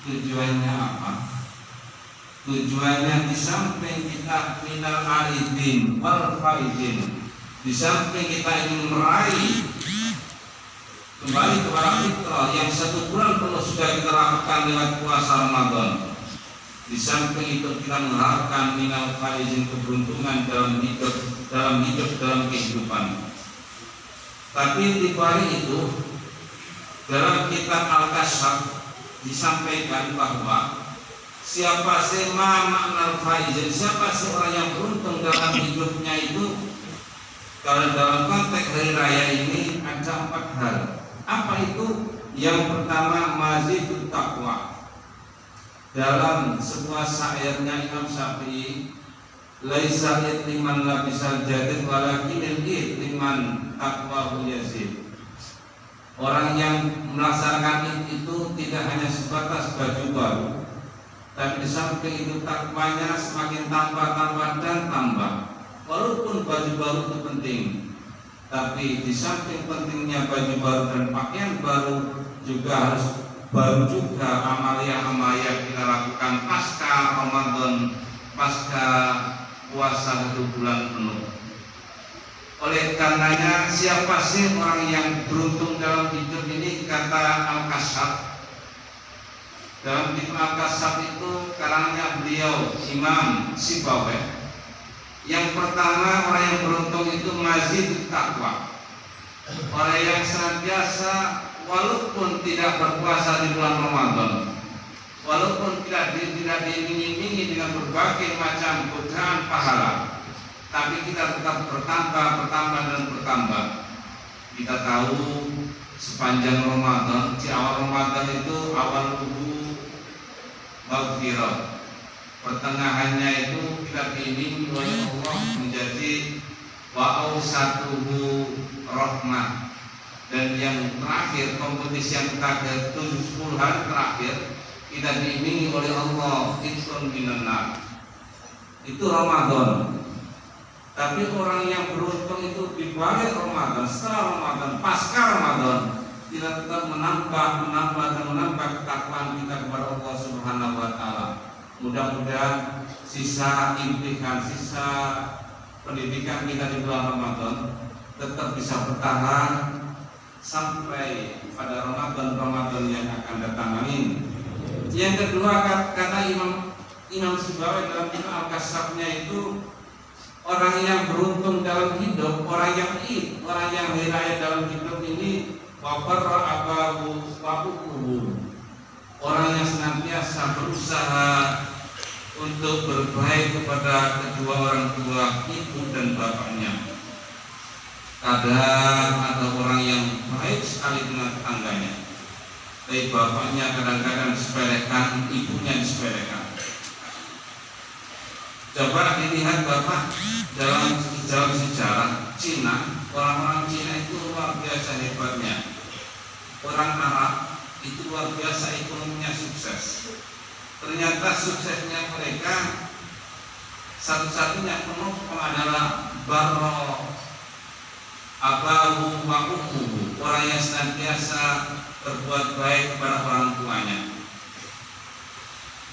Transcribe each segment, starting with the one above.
Tujuannya apa? Tujuannya di samping kita minal aidin wal faidin, di samping kita ingin meraih kembali kepada fitrah yang 1 bulan penuh sudah kita lakukan lewat puasa Ramadan. Di samping itu kita mengharapkan minal faizin, keberuntungan dalam hidup, dalam kehidupan. Tapi di balik itu, dalam kitab Al-Kasyaf disampaikan bahwa siapa sih makna faizin, siapa sih orang yang beruntung dalam hidupnya itu. Kalau dalam konteks hari raya ini ada 4 hal. Apa itu? Yang pertama, mazidut taqwa. Dalam sebuah syairnya Imam Syafi'i, laisa liman labisal jadid walakin liman taqwahu yazid. Orang yang melaksanakan itu tidak hanya sebatas baju baru, tapi di samping itu takwanya semakin tambah dan tambah. Walaupun baju baru itu penting, tapi di samping pentingnya baju baru dan pakaian baru, juga harus baru juga amalia-amalia kita lakukan pasca Ramadan, pasca puasa 1 bulan penuh. Oleh karenanya, siapa sih orang yang beruntung dalam hidup ini? Kata Al-Kasyaf. Dalam kitab Al-Kasyaf itu karangannya beliau Imam Sibawayh. Yang pertama, orang yang beruntung itu mazidut taqwa. Orang yang senantiasa walaupun tidak berpuasa di bulan Ramadan, walaupun tidak diiming-imingi dengan berbagai macam godaan pahala, tapi kita tetap bertambah dan bertambah. Kita tahu sepanjang Ramadan, di awal Ramadan itu awal maghfirah, pertengahannya itu kita diiringi oleh Allah menjadi wa'ausatuhu rahmah, dan yang terakhir, kompetisi yang terakhir 70 hari terakhir kita diiringi oleh Allah itqun minan nar. Itu Ramadan. Tapi orang yang beruntung itu di balik Ramadan, setelah Ramadan, pasca Ramadan, kita tetap menambah ketakwaan kita kepada Allah Subhanahu wa taala. Mudah-mudahan sisa impian, sisa pendidikan kita di bulan Ramadan tetap bisa bertahan sampai pada Ramadan yang akan datang. Amin. Yang kedua, kata Imam Sibawayh dalam kitab Al-Kasyafnya itu, orang yang beruntung dalam hidup, orang yang hari raya dalam hidup ini, wabarra abahu wabukuhu, orang yang senantiasa berusaha untuk berbaik kepada kedua orang tua, ibu dan bapaknya. Kadang ada orang yang baik sekali dengan tetangganya, tapi bapaknya kadang-kadang disepelekan, ibunya disepelekan. Coba dilihat Bapak, dalam sejarah Cina, orang-orang Cina itu luar biasa hebatnya. Orang Arab itu luar biasa ekonominya sukses. Ternyata suksesnya mereka satu-satunya penopang adalah barro abahu wa ummuhu, orang yang senantiasa berbuat baik kepada orang tuanya.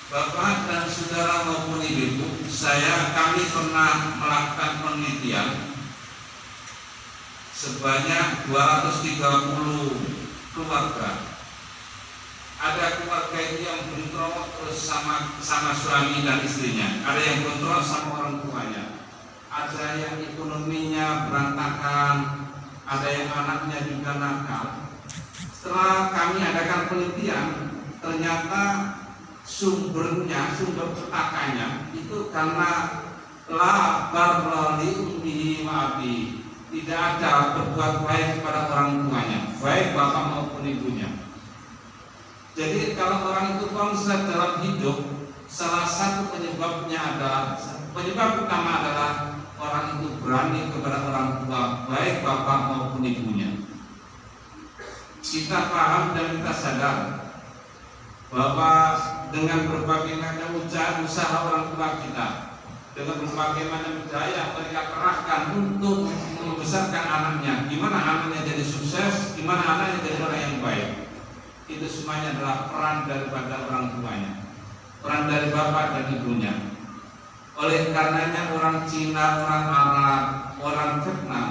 Bapak dan saudara maupun ibu, kami pernah melakukan penelitian sebanyak 230 keluarga. Ada keluarga itu yang bentrok terus sama suami dan istrinya, ada yang bentrok sama orang tuanya, ada yang ekonominya berantakan, ada yang anaknya juga nakal. Setelah kami adakan penelitian, ternyata sumber petakannya itu karena la barra li ummihi wa abi, tidak ada berbuat baik kepada orang tuanya, baik bapak maupun ibunya. Jadi kalau orang itu konslet dalam hidup, salah satu penyebab utama adalah orang itu berani kepada orang tua, baik bapak maupun ibunya. Kita paham dan kita sadar bahwa dengan berbagai macam usaha orang tua kita, dengan berbagai macam daya mereka kerahkan untuk membesarkan anaknya, gimana anaknya jadi sukses, gimana anaknya jadi orang yang baik. itu semuanya adalah peran daripada orang tuanya, peran dari bapak dan ibunya. Oleh karenanya orang Cina, orang Arab, orang Vietnam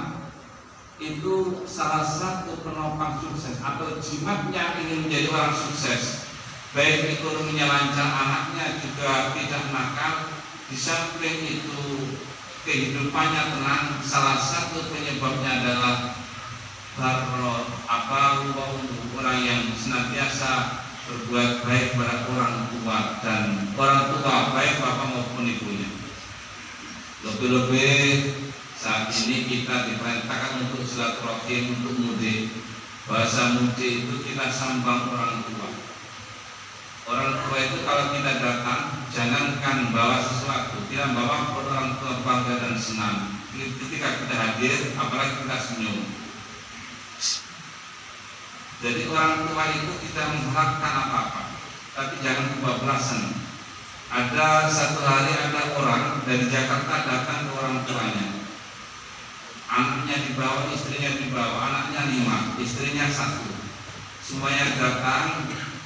itu salah satu penopang sukses atau jimatnya ingin menjadi orang sukses, baik ekonominya lancar, anaknya juga tidak nakal, di samping itu kehidupannya tenang. Salah satu penyebabnya adalah orang yang senantiasa berbuat baik pada orang tua, dan orang tua baik bapak maupun ibunya. Lebih-lebih saat ini kita diperintahkan untuk silaturahim, untuk mudik. Bahasa mudik itu kita sambang orang tua. Orang tua itu kalau kita datang, jangankan bawa sesuatu, kita bawa orang tua bangga dan senang. Ketika kita hadir, apalagi kita senyum. Jadi orang tua itu tidak mengharapkan apa-apa, tapi jangan kebablasan. Ada satu hari ada orang dari Jakarta datang ke orang tuanya. Anaknya dibawa, istrinya dibawa, anaknya 5, istrinya 1. Semuanya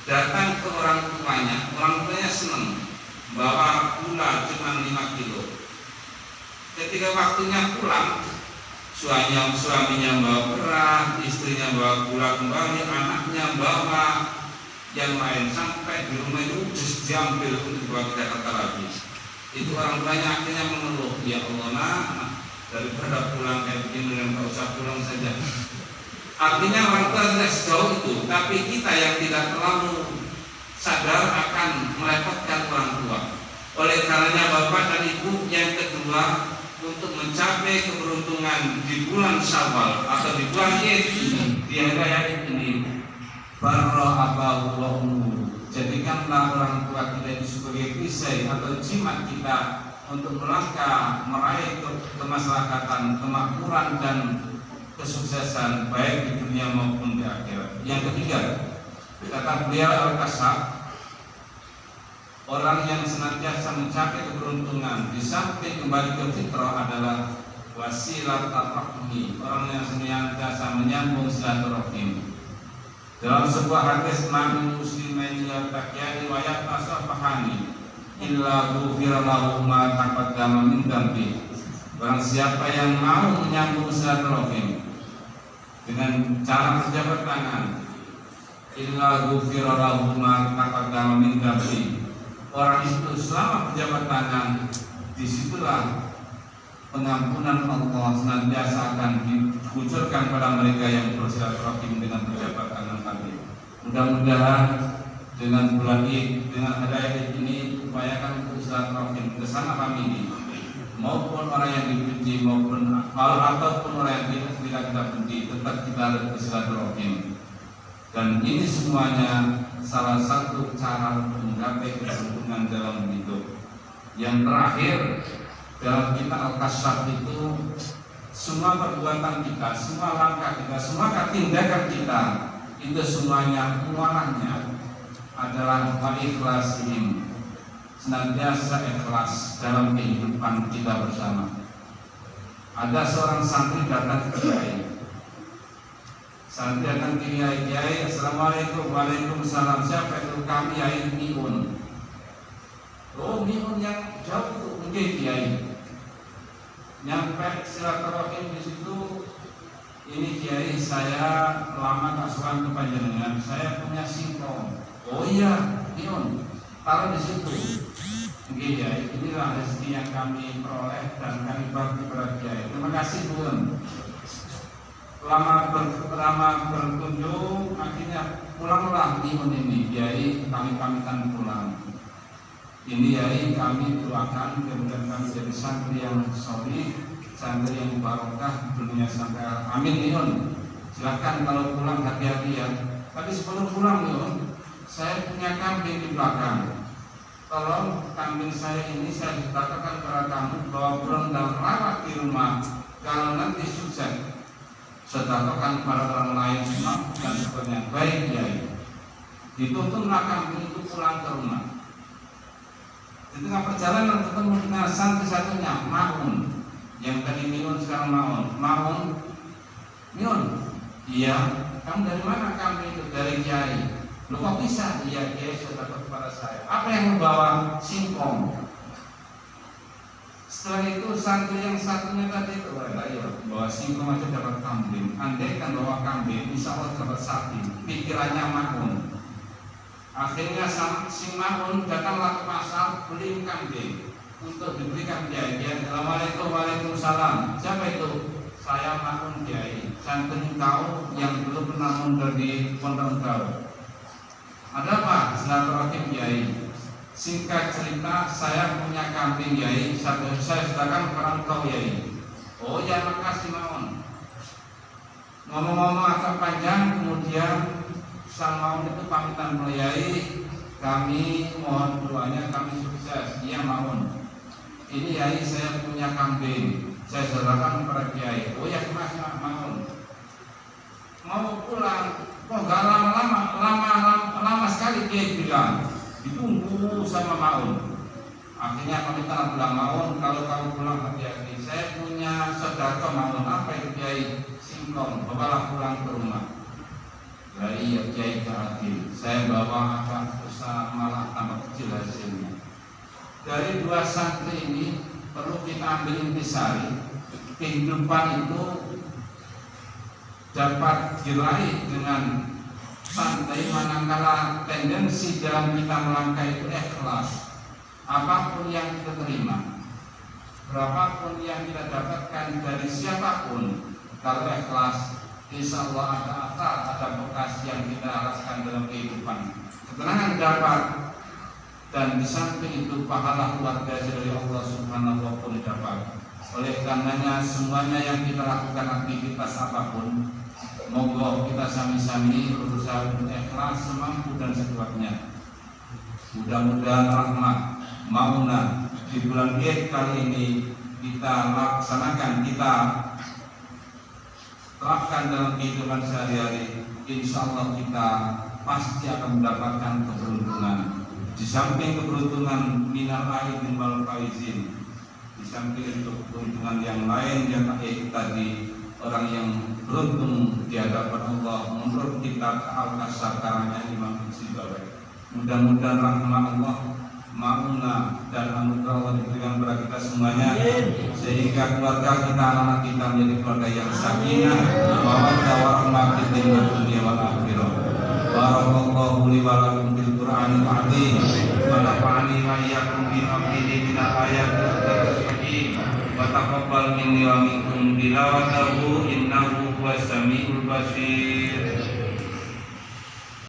datang ke orang tuanya. Orang tuanya senang, bawa gula cuma 5 kilo. Ketika waktunya pulang, suaminya bawa beras, istrinya bawa gula kembali, anaknya bawa yang lain, sampai di rumah itu just diambil untuk dibawa ke Jakarta lagi. Itu orang tuanya akhirnya mengeluh, ya Allah nak, daripada pulang kayak begini dan tak usah pulang saja. Artinya orang tua tidak sejauh itu, tapi kita yang tidak terlalu sadar akan merepotkan orang tua. Oleh karenanya bapak dan ibu, yang kedua, untuk mencapai keberuntungan di bulan Syawal atau di bulan Id ini, di hari raya ini, barra abahu wa ummuhu, jadikanlah orang tua kita itu sebagai perisai atau jimat kita untuk melangkah meraih kemasyarakatan, kemakmuran dan kesuksesan baik di dunia maupun di akhirat. Yang ketiga, kata beliau Al-Kasab, orang yang senantiasa mencapai keberuntungan di samping kembali ke fitrah adalah wasilat ar-rahmi, orang yang senantiasa menyambung silaturahim. Dalam sebuah hadis, man muslimin yaltaqiyani wa yatasafahani illa ghufira lahu ma taqaddama min dhanbi. Barang siapa yang mau menyambung silaturahim dengan cara berjabat tangan, illa ghufira lahu ma taqaddama min dhanbi, orang itu selama berjabat tangan, disitulah pengampunan Allah senantiasa akan dikucurkan pada mereka yang bersilaturahim dengan berjabat tangan tadi. Mudah-mudahan dengan bulan Id, dengan hari Id ini, upayakan untuk silaturahim bersama kami, maupun orang yang dibenci maupun ataupun orang yang tidak kita benci, tetap kita bersilaturahim. Dan ini semuanya salah satu cara untuk menggapai keberuntungan dalam hidup. Yang terakhir, dalam kitab Al-Kasab itu, semua perbuatan kita, semua langkah kita, semua tindakan kita, itu semuanya muaranya adalah ikhlasihim, senantiasa ikhlas dalam kehidupan kita bersama. Ada seorang santri datang ke kiai. Santri datang ke kiai, assalamualaikum, waalaikumsalam. Siapa itu? Kami Kiai Miun. Oh, Miun yang jauh itu, mungkin kiai. Nyampe silaturahim di situ, ini kiai, saya lama tak sowan ke panjenengan, saya punya singkong. Oh iya, Miun, taruh di situ. Mungkin kiai, inilah rezeki yang kami peroleh dan kami bagi kepada kiai. Terima kasih Tuhan. Lama berkunjung, akhirnya pulanglah Miun ini. Kiai, kami pamitan pulang. Ini Kiai, kami doakan kemudian kami jadi santri yang solih, santri yang barokah dunia sampai amin. Miun, silakan kalau pulang hati-hati ya. Tapi sebelum pulang Miun, saya punya kambing di belakang. Tolong kambing saya ini saya dikatakan kepada kamu bahwa pulang dan rawat di rumah. Kalau nanti sukses, sedekahkan kepada orang lain semua dan sebagainya. Baik Kiai. Dituntunlah kambing itu pulang ke rumah. Di tengah perjalanan ketemu dengan santri satunya, Maun, yang tadi Miun sekarang Maun, Miun, iya, kamu dari mana kambing itu? Dari Kiai. Loh kok bisa? Iya Kiai sudah dapat kepada saya. Apa yang membawa? Singkong. Setelah itu santri yang satunya tadi itu bawa singkong aja dapat kambing. Andaikan bawa kambing, insya Allah dapat sapi. Pikirannya makmum. Akhirnya si makmum datanglah ke pasar beli kambing untuk diberikan Kiai. Assalamualaikum, waalaikumsalam. Siapa itu? Saya makmum Kiai. Santri kau yang dulu pernah mondar di Pondok Gau. Ada apa? Silaturahim Kiai. Singkat cerita, saya punya kambing Kiai. Saya sedangkan orang kau Kiai. Oh ya, makasih Maun. Ngomong-ngomong agak panjang, kemudian sang Maun itu pamitan Kiai. Kami mohon doanya, kami sukses. Iya Maun. Ini Kiai, saya punya kambing. Saya serahkan kepada Kiai. Oh ya, makasih Maun. Mau pulang, kok gak lama sekali Kiai bilang. Ditunggu sama Maun. Akhirnya kami telah bilang Maun, kalau kamu pulang hati-hati. Saya punya saudara Maun, apa itu Kiai? Singkong, bawalah pulang ke rumah. Dari ya Kiai Adil, saya bawa agak besar malah tambah kecil hasilnya. Dari dua santri ini perlu kita ambil intisari. Kehidupan itu dapat diraih dengan santai manakala tendensi dalam kita melangkah itu ikhlas. Apapun yang kita terima, berapapun yang kita dapatkan dari siapapun, kalau ikhlas, insya Allah ada asal, ada bekas yang kita harapkan dalam kehidupan. Ketenangan dapat, dan di samping itu pahala luar biasa dari Allah Subhanahu wa Ta'ala dapat. Oleh karenanya semuanya yang kita lakukan aktivitas apapun, monggo kita sami-sami berusaha untuk ikhlas semampu dan sekuatnya. Mudah-mudahan rahmat mauna di bulan Id kali ini kita laksanakan, kita terapkan dalam kehidupan sehari-hari. Insya Allah kita pasti akan mendapatkan keberuntungan. Di samping keberuntungan minal aidin wal faizin, di samping itu keberuntungan yang lain yang tadi, orang yang beruntung di hadapan Allah menurut kitab Al-Kasar karangnya Imam Sibawai. Mudah-mudahan rahmat Allah, mauna dan anugerah Allah diberikan kepada kita semuanya, sehingga keluarga kita, anak kita menjadi keluarga yang sakinah, mawaddah warahmah fid dunya wal akhirah. Barakallahu li wa lakum fil Qur'anil azim wa nafa'ani wa iyyakum bima fihi minal ayatil hakim. Wa taqabbal minni wa minkum tilawatahu innahu huwas samiul basir.